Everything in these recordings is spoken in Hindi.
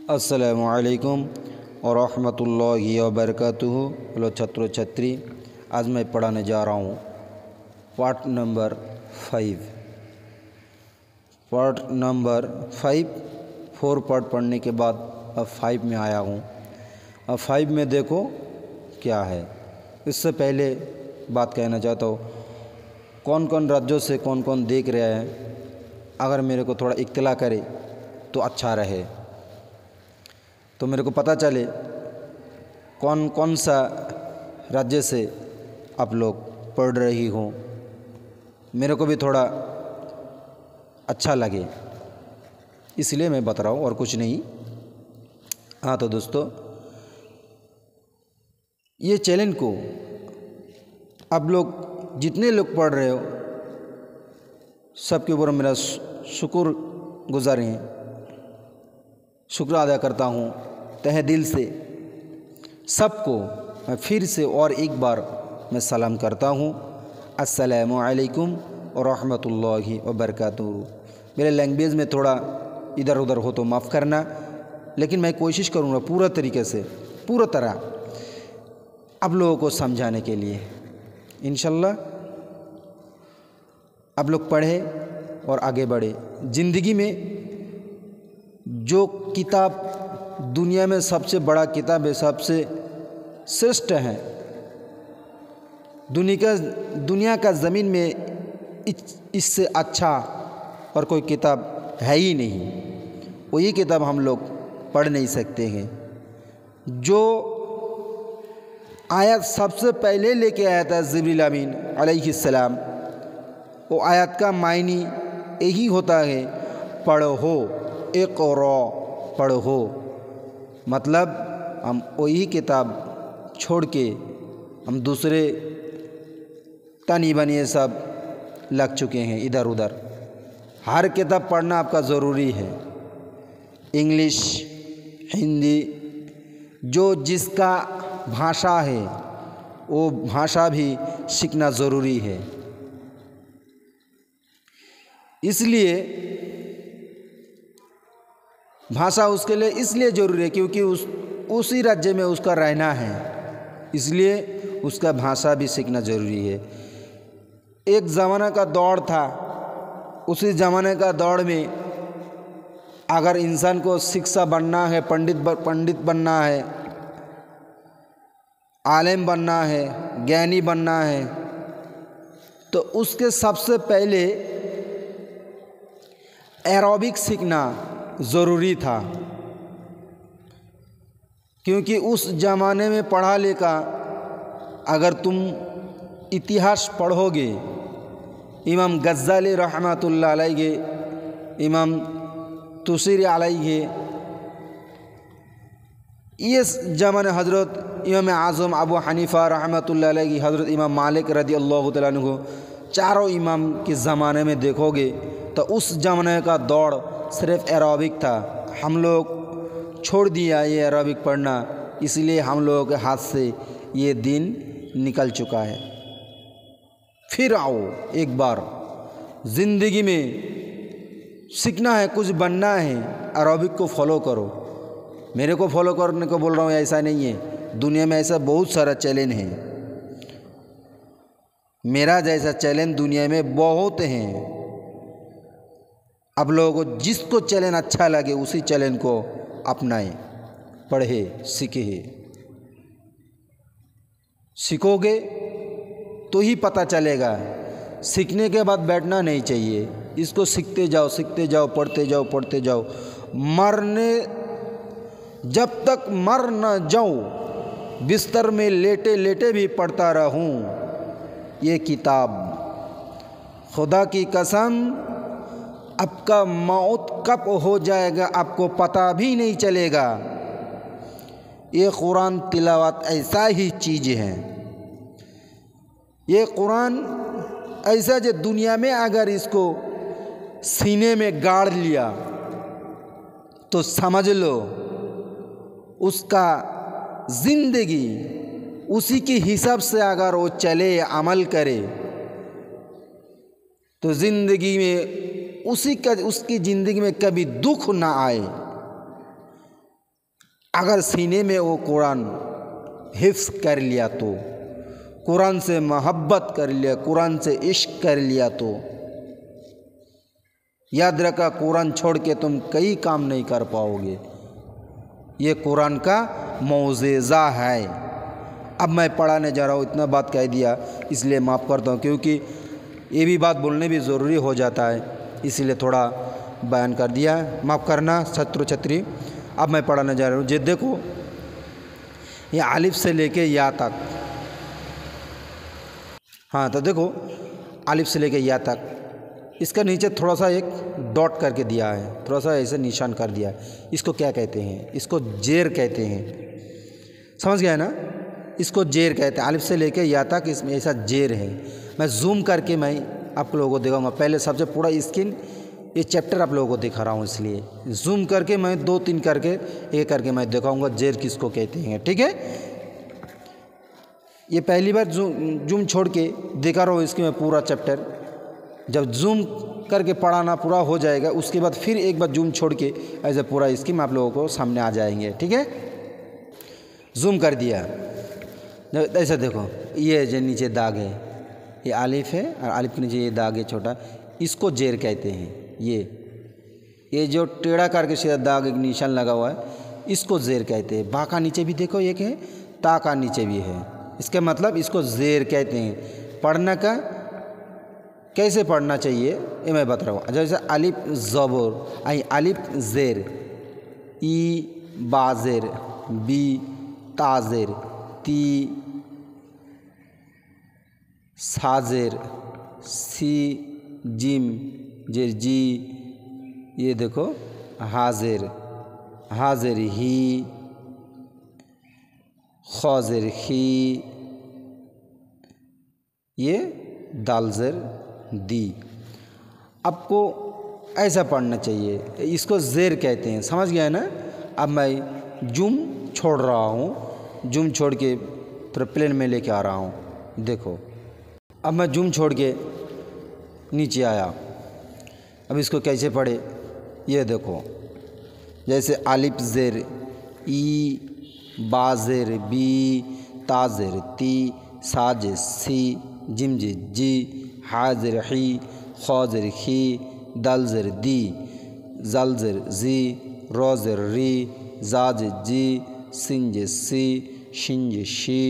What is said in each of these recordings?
अस्सलामुअलैकुम वरहमतुल्लाहि वबरकातुहू। हेलो छात्रों छात्री, आज मैं पढ़ाने जा रहा हूँ part number 5। Part number 5 4 part पढ़ने के बाद अब 5 में आया हूँ। अब 5 में देखो क्या है। इससे पहले बात कहना चाहता हूँ, कौन कौन राज्यों से कौन कौन देख रहे हैं, अगर मेरे को थोड़ा इत्तला करे तो अच्छा रहे, तो मेरे को पता चले कौन कौन सा राज्य से आप लोग पढ़ रही हो, मेरे को भी थोड़ा अच्छा लगे, इसलिए मैं बता रहा हूँ और कुछ नहीं। हाँ तो दोस्तों, ये चैनल को आप लोग जितने लोग पढ़ रहे हो सबके ऊपर मेरा शुक्र गुज़ार हैं, शुक्र अदा करता हूँ तहे दिल से। सबको मैं फिर से और एक बार मैं सलाम करता हूँ, अस्सलामु अलैकुम वरहमतुल्लाहि वबरकातुहू। मेरे लैंग्वेज में थोड़ा इधर उधर हो तो माफ़ करना, लेकिन मैं कोशिश करूँगा पूरा तरीके से, पूरा तरह आप लोगों को समझाने के लिए। इंशाल्लाह आप लोग पढ़े और आगे बढ़े। ज़िंदगी में जो किताब दुनिया में सबसे बड़ा किताब है, सबसे श्रेष्ठ है, दुनिया का ज़मीन में इससे अच्छा और कोई किताब है ही नहीं। वही किताब हम लोग पढ़ नहीं सकते हैं। जो आयत सबसे पहले लेके आया था जिब्रील अमीन अलैहिस्सलाम, वो आयत का मायनी यही होता है, पढ़ो, इक़रा, पढ़ो। मतलब हम वही किताब छोड़ के हम दूसरे तनी बनिए सब लग चुके हैं इधर उधर। हर किताब पढ़ना आपका ज़रूरी है। इंग्लिश, हिंदी, जो जिसका भाषा है वो भाषा भी सीखना ज़रूरी है। इसलिए भाषा उसके लिए इसलिए ज़रूरी है क्योंकि उसी राज्य में उसका रहना है, इसलिए उसका भाषा भी सीखना ज़रूरी है। एक ज़माना का दौर था, उसी ज़माने का दौर में अगर इंसान को शिक्षा बनना है, पंडित बनना है, आलिम बनना है, ज्ञानी बनना है, तो उसके सबसे पहले अरबिक सीखना ज़रूरी था। क्योंकि उस ज़माने में पढ़ा लिखा, अगर तुम इतिहास पढ़ोगे, इमाम गज़्ज़ाली रहमतुल्लाह अलैहि, इमाम तुसीरी अलैहि, ये ज़माने हज़रत इमाम आज़म अबू हनीफ़ा रहमतुल्लाह अलैहि, हज़रत इमाम मालिक रज़ियल्लाहु तआला अन्हु, चारों इमाम के ज़माने में देखोगे तो उस ज़माने का दौर सिर्फ़ अरबिक था। हम लोग छोड़ दिया ये अरबिक पढ़ना, इसलिए हम लोगों के हाथ से ये दिन निकल चुका है। फिर आओ, एक बार ज़िंदगी में सीखना है, कुछ बनना है, अरबिक को फॉलो करो। मेरे को फॉलो करने को बोल रहा हूँ ऐसा नहीं है, दुनिया में ऐसा बहुत सारा चैलेंज है। मेरा जैसा चैलेंज दुनिया में बहुत हैं। आप लोगों को जिसको चैलेंज अच्छा लगे उसी चैलेंज को अपनाएं, पढ़े, सीखोगे तो ही पता चलेगा। सीखने के बाद बैठना नहीं चाहिए, इसको सीखते जाओ, पढ़ते जाओ। जब तक मर न जाऊं, बिस्तर में लेटे लेटे भी पढ़ता रहूं ये किताब। खुदा की कसम, आपका मौत कब हो जाएगा आपको पता भी नहीं चलेगा। ये कुरान तिलावत ऐसा ही चीज़ है। ये कुरान ऐसा जो दुनिया में अगर इसको सीने में गाड़ लिया तो समझ लो उसका ज़िंदगी उसी के हिसाब से अगर वो चले, अमल करे, तो ज़िंदगी में उसकी ज़िंदगी में कभी दुख ना आए। अगर सीने में वो कुरान हिफ्ज़ कर लिया तो, कुरान से मोहब्बत कर लिया, कुरान से इश्क कर लिया तो याद रखा, कुरान छोड़ के तुम कई काम नहीं कर पाओगे। ये कुरान का मौज़ेज़ा है। अब मैं पढ़ाने जा रहा हूँ, इतना बात कह दिया इसलिए माफ़ करता हूँ, क्योंकि ये भी बात बोलने भी ज़रूरी हो जाता है, इसलिए थोड़ा बयान कर दिया, माफ़ करना छात्र छात्री। अब मैं पढ़ाने जा रहा हूँ। जे देखो, ये अलिफ से लेके या तक, हाँ तो देखो अलिफ से लेके या तक, इसका नीचे थोड़ा सा एक डॉट करके दिया है, थोड़ा सा ऐसे निशान कर दिया है। इसको क्या कहते हैं? इसको जेर कहते हैं। समझ गया ना? इसको जेर कहते हैं। अलिफ से लेके या तक इसमें ऐसा जेर है। मैं जूम करके मैं आप लोगों को दिखाऊंगा। पहले सबसे पूरा स्क्रीन ये चैप्टर आप लोगों को दिखा रहा हूँ, इसलिए जूम करके मैं 2-3 करके एक करके मैं दिखाऊंगा जेर किसको कहते हैं। ठीक है, ये पहली बार जूम छोड़ के दिखा रहा हूँ इसके मैं पूरा चैप्टर। जब जूम करके पढ़ाना पूरा हो जाएगा उसके बाद फिर एक बार जूम छोड़ के ऐसे पूरा स्कीम आप लोगों को सामने आ जाएंगे। ठीक है, जूम कर दिया। ऐसा देखो, ये जो नीचे दाग है ये आलिफ है और आलिफ के नीचे ये दाग है छोटा, इसको जेर कहते हैं। ये जो टेढ़ा करके सीधा दाग एक निशान लगा हुआ है इसको जेर कहते हैं। बा का नीचे भी देखो एक है, ता का नीचे भी है, इसका मतलब इसको जेर कहते हैं। पढ़ने का कैसे पढ़ना चाहिए ये मैं बता रहा हूँ। जैसे अलिफ ज़बर, आई अलिफ ज़ेर, ई बाज़ेर, बी ताज़ेर, ती साज़ेर, सी जिम जेर जी, ये देखो हाज़ेर, हाज़ेर ही, ख़ाज़ेर ही, ये दालज़ेर दी। आपको ऐसा पढ़ना चाहिए, इसको ज़ेर कहते हैं। समझ गया ना? अब मैं जूम छोड़ रहा हूँ, जूम छोड़ के पूरा प्लेन में लेके आ रहा हूँ। देखो, अब मैं जूम छोड़ के नीचे आया। अब इसको कैसे पढ़े ये देखो, जैसे अलिफ ज़ेर, ई बाज़ेर, बी ताज़ेर, ती साज़ेर सी, जिम जी, हाज़ेर ही, ख़ाज़ेर ही, दालज़ेर दी, ज़ालज़ेर जी, रोज़ेर री, ज़ाज़ेर जी, सिंजे सी, शिंजे शी,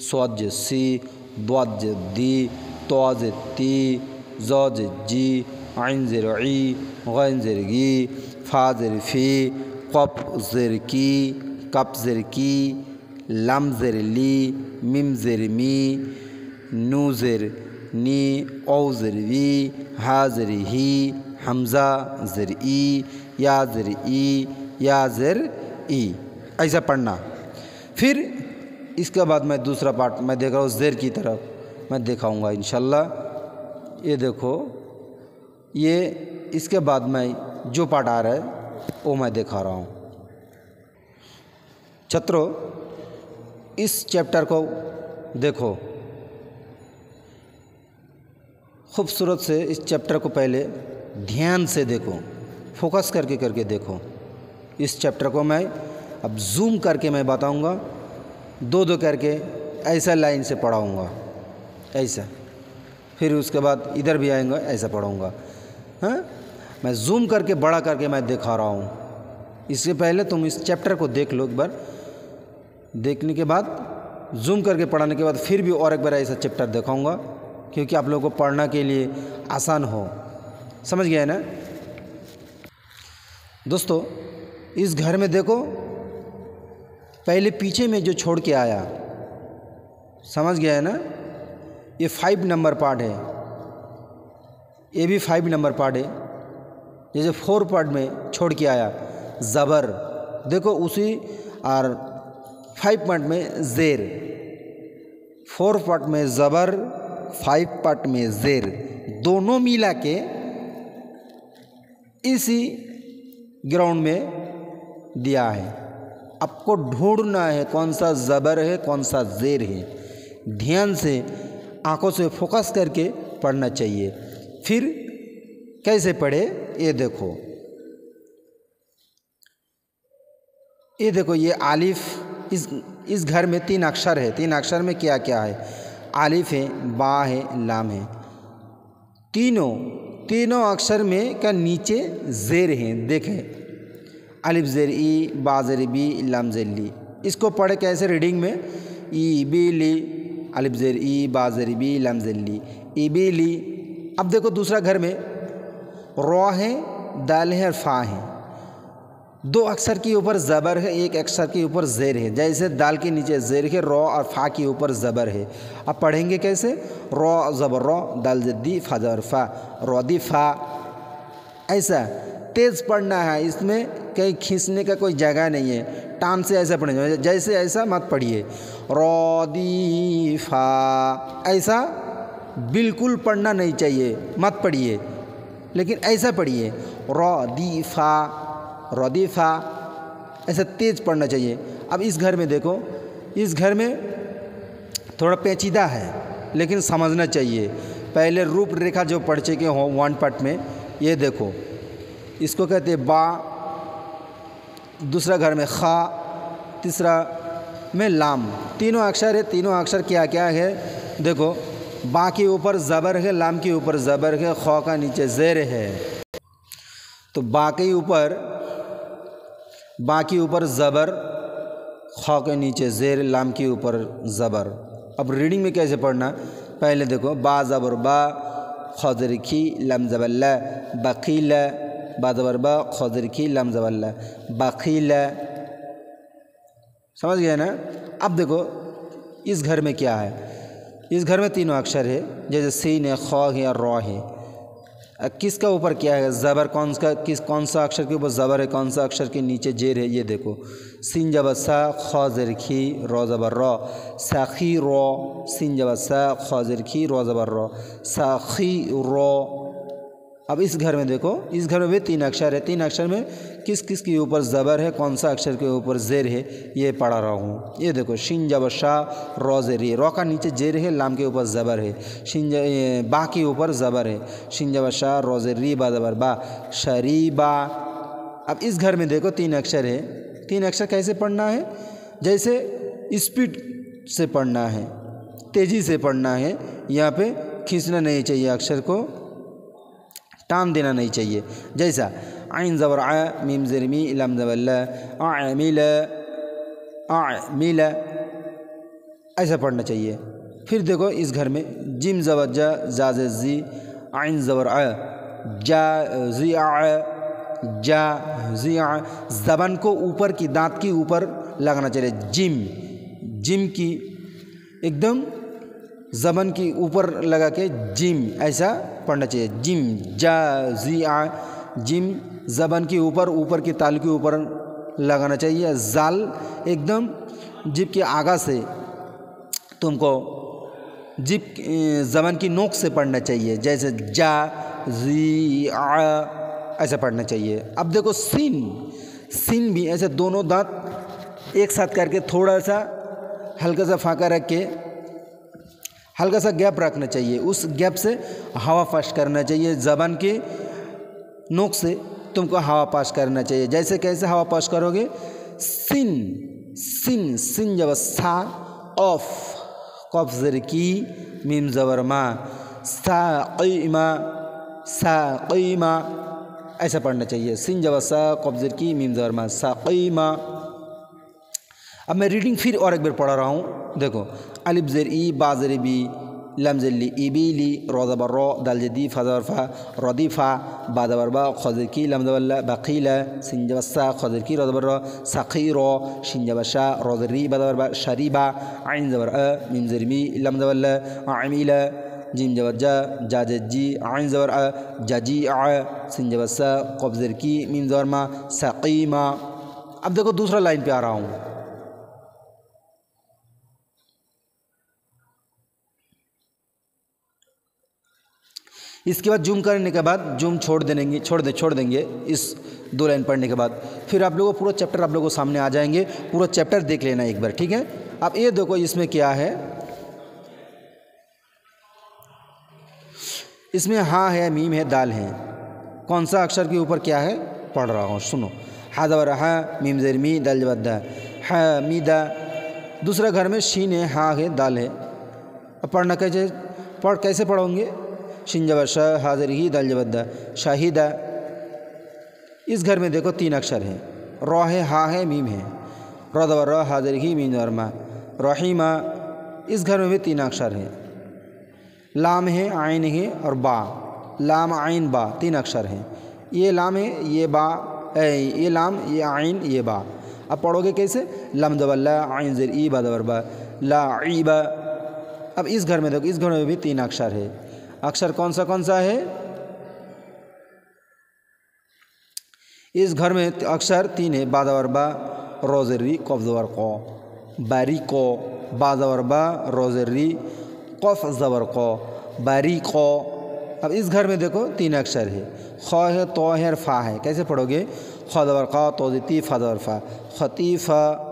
स्वाज़ेर सी, द्वाज़ेर दी, तोज़ेर ती, ज़ौज़ेर जी, आइनज़ेर ई, गैनज़ेर गी, फ़ाज़ेर फ़ी, क़फ़ज़ेर की, कफ़ज़ेर की, लमज़ेर ली, मिमज़ेर मी, नूज़ेर नी, औज़ेर वी, हाज़ेर ही, हमज़ा ज़ेर ई, याज़ेर ई, याज़ेर ई। ऐसा पढ़ना। फिर इसके बाद मैं दूसरा पार्ट मैं देख रहा हूँ ज़ेर की तरफ मैं दिखाऊंगा इंशाल्लाह। ये देखो, ये इसके बाद मैं जो पार्ट आ रहा है वो मैं दिखा रहा हूँ। छात्रों, इस चैप्टर को देखो खूबसूरत से। इस चैप्टर को पहले ध्यान से देखो, फोकस करके देखो। इस चैप्टर को मैं अब जूम करके मैं बताऊंगा, 2-2 करके ऐसा लाइन से पढ़ाऊंगा, ऐसा। फिर उसके बाद इधर भी आएंगे, ऐसा पढ़ाऊंगा। हाँ, मैं जूम करके बड़ा करके मैं दिखा रहा हूँ। इससे पहले तुम इस चैप्टर को देख लो एक बार, देखने के बाद जूम करके पढ़ाने के बाद फिर भी और एक बार ऐसा चैप्टर दिखाऊंगा, क्योंकि आप लोगों को पढ़ने के लिए आसान हो। समझ गया है ना दोस्तों? इस घर में देखो, पहले पीछे में जो छोड़ के आया, समझ गया है ना? ये 5 नंबर पार्ट है, ये भी 5 नंबर पार्ट है। जैसे 4 पार्ट में छोड़ के आया ज़बर, देखो उसी, और 5 पार्ट में ज़ेर, 4 पार्ट में ज़बर, 5 पार्ट में ज़ेर, दोनों मिला के इसी ग्राउंड में दिया है। आपको ढूंढना है कौन सा ज़बर है कौन सा ज़ेर है। ध्यान से आंखों से फोकस करके पढ़ना चाहिए। फिर कैसे पढ़े ये देखो। ये देखो ये आलिफ, इस घर में 3 अक्षर है। 3 अक्षर में क्या क्या है? आलिफ है, बा है, लाम है। तीनों अक्षर में का नीचे ज़ेर है। देखें, अलिफ ज़ेर ई, बा ज़ेर बी, लाम ज़ेर ली। इसको पढ़े कैसे रीडिंग में? ई बी ली, अलिफ ज़ेर ई, बा ज़ेर बी, लाम ज़ेर ली, ई बी ली। अब देखो दूसरा घर में रॉ है, दाल है और फा है। 2 अक्षर के ऊपर ज़बर है, 1 अक्षर के ऊपर ज़ेर है। जैसे दाल के नीचे ज़ेर है, रॉ और फा के ऊपर ज़बर है। अब पढ़ेंगे कैसे? रॉ ज़बर रॉ, दाल ज़द्दी, फा ज़बर फा, रौदी फा। ऐसा तेज़ पढ़ना है, इसमें कहीं खींचने का कोई जगह नहीं है। टान से ऐसा पढ़ेंगे, जैसे ऐसा मत पढ़िए। रौदी फा ऐसा बिल्कुल पढ़ना नहीं चाहिए, मत पढ़िए, लेकिन ऐसा पढ़िए रौदीफ़ा, ऐसा तेज़ पढ़ना चाहिए। अब इस घर में देखो, इस घर में थोड़ा पेचीदा है लेकिन समझना चाहिए। पहले रूपरेखा जो पढ़ चुके हो 1 पार्ट में, ये देखो, इसको कहते हैं बा, दूसरा घर में खा, तीसरा में लाम। तीनों अक्षर है। तीनों अक्षर क्या क्या है? देखो, बा के ऊपर ज़बर है, लाम के ऊपर ज़बर है, खौ का नीचे ज़ेर है। तो बा के ऊपर ज़बर, खौ के नीचे ज़ेर, लाम के ऊपर ज़बर। अब रीडिंग में कैसे पढ़ना? पहले देखो, बा ज़बर बा, खौ ज़ेर खी, लम ज़बर ल, बखील, बा ज़बर बा, खौ ज़ेर खी, लम ज़बर ल, बखील। समझ गए ना? अब देखो इस घर में क्या है? इस घर में 3 अक्षर है, जैसे सीन है, खौ है और रॉ है। किसका ऊपर क्या है? ज़बर। कौन सा अक्षर के ऊपर ज़बर है, कौन सा अक्षर के नीचे जेर है? ये देखो, सीन ज़बर सा, खौ ज़ेर खी, रॉ ज़बर रॉ, साखी रॉ, सीन ज़बर सा, खौ ज़ेर खी, रॉ ज़बर रॉ, साखी रॉ। अब इस घर में देखो, इस घर में भी 3 अक्षर है। 3 अक्षर में किस किस के ऊपर ज़बर है, कौन सा अक्षर के ऊपर ज़ेर है, ये पढ़ा रहा हूँ। ये देखो, शिन ज़बर शाह, रॉ ज़ेर, रॉ का नीचे ज़ेर है, लाम के ऊपर ज़बर है, बा के ऊपर ज़बर है, शिन ज़बर शाह, रॉ ज़ेर री, बा ज़बर बा, शरीबा। अब इस घर में देखो 3 अक्षर है। 3 अक्षर कैसे पढ़ना है? जैसे स्पीड से पढ़ना है, तेज़ी से पढ़ना है। यहाँ पे खींचना नहीं चाहिए, अक्षर को टान देना नहीं चाहिए। जैसा आइन ज़बर आ, मीम ज़ेर मी, लम ज़बर ल, आमिल, ऐसा पढ़ना चाहिए। फिर देखो इस घर में जिम ज़बर जा, जा ज़े जी, आइन ज़बर आ, जा जी आ, जा जी आ। ज़बान को ऊपर की, दांत की ऊपर लगाना चाहिए। जिम की एकदम ज़बान की ऊपर लगा के जिम, ऐसा पढ़ना चाहिए। जिम, जा जी आ, जिम ज़बान के ऊपर की ताल के ऊपर लगाना चाहिए। जाल एकदम जिब के आगा से तुमको जिब ज़बान की नोक से पढ़ना चाहिए। जैसे जा जी आ, ऐसा पढ़ना चाहिए। अब देखो सीन भी ऐसे दोनों दांत एक साथ करके थोड़ा सा हल्का सा फाँका रख के हल्का सा गैप रखना चाहिए। उस गैप से हवा पास करना चाहिए। ज़बान के नोक से तुमको हवा पास करना चाहिए। जैसे कैसे हवा पास करोगे? सिन जब सा, ऑफ, कफ ज़ेर की, मीम ज़बर मा, साक़ीमा, ऐसा पढ़ना चाहिए। सिन जब सा, कफ ज़ेर की, मीम ज़बर मा, साक़ीमा। अब मैं रीडिंग फिर और एक बार पढ़ा रहा हूँ। देखो, अलिफ ज़ेर ई, बा ज़ेर बी, लम ज़ेर ली, ई बी ली, रॉ ज़बर रॉ, दाल ज़दी, फा ज़बर फा, रौदीफ़ा, बा ज़बर बा, खौ ज़ेर की, लम ज़बर ला, बक़ीला, सिन ज़बर सा, खौ ज़ेर की, raw ज़बर raw, Saqi raw, Shin ज़बर शा, रॉ ज़ेर री, बा ज़बर बा, शरीबा, आइन ज़बर अ, मीम ज़ेर मी, लम ज़बर ला, आमिला, जिम ज़बर जा, जा जी, आइन ज़बर अ, जाजी आ, सिन ज़बर सा, कफ ज़ेर की, मीम ज़बर मा, साक़ीमा। अब देखो दूसरा लाइन पे आ रहा हूँ। इसके बाद जूम करने के बाद जूम छोड़ देंगे इस 2 लाइन पढ़ने के बाद। फिर आप लोगों को पूरा चैप्टर आप लोगों को सामने आ जाएंगे। पूरा चैप्टर देख लेना एक बार, ठीक है? अब ये देखो इसमें क्या है। इसमें हाँ है, मीम है, दाल है। कौन सा अक्षर के ऊपर क्या है पढ़ रहा हूँ, सुनो। हा ज़बर हा, मीम ज़ेर मी, दाल ज़बर दा, हमीदा। दूसरा घर में शीन है, हा है, दाल है। अब पढ़ना कैसे पढ़ोगे? शिन ज़बर शा, हा ज़ेर ही, दाल ज़बर दा, शाहिदा। इस घर में देखो 3 अक्षर हैं, रॉ है, हा है, मीम है। रॉ ज़बर रॉ, हा ज़ेर ही, मीम ज़बर मा, रहीमा। इस घर में भी 3 अक्षर हैं, लाम है, आइन है और बा। लाम आइन बा 3 अक्षर हैं। ये लाम है, ये बा, ये लाम, ये आइन, ये बा। अब पढ़ोगे कैसे? लम ज़बर ला, आइन ज़ेर ई, बा ज़बर बा, ला ई बा। अब इस घर में देखो, इस घर में भी 3 अक्षर है। अक्षर कौन सा है? इस घर में अक्षर 3 है, बा ज़बर बा, रो ज़ेर री, क़ाफ़ ज़बर क़ौ, बारीक़ो। बा ज़बर बा, रो ज़ेर री, क़ाफ़ ज़बर क़ौ, बारीक़ो। अब इस घर में देखो 3 अक्षर है, ख़ है, तो है और फ़ा है। कैसे पढ़ोगे? ख़ ज़बर क़ा, तो ज़ेर ती, फ़ा ज़बर फ़ा, ख़तीफ़ा।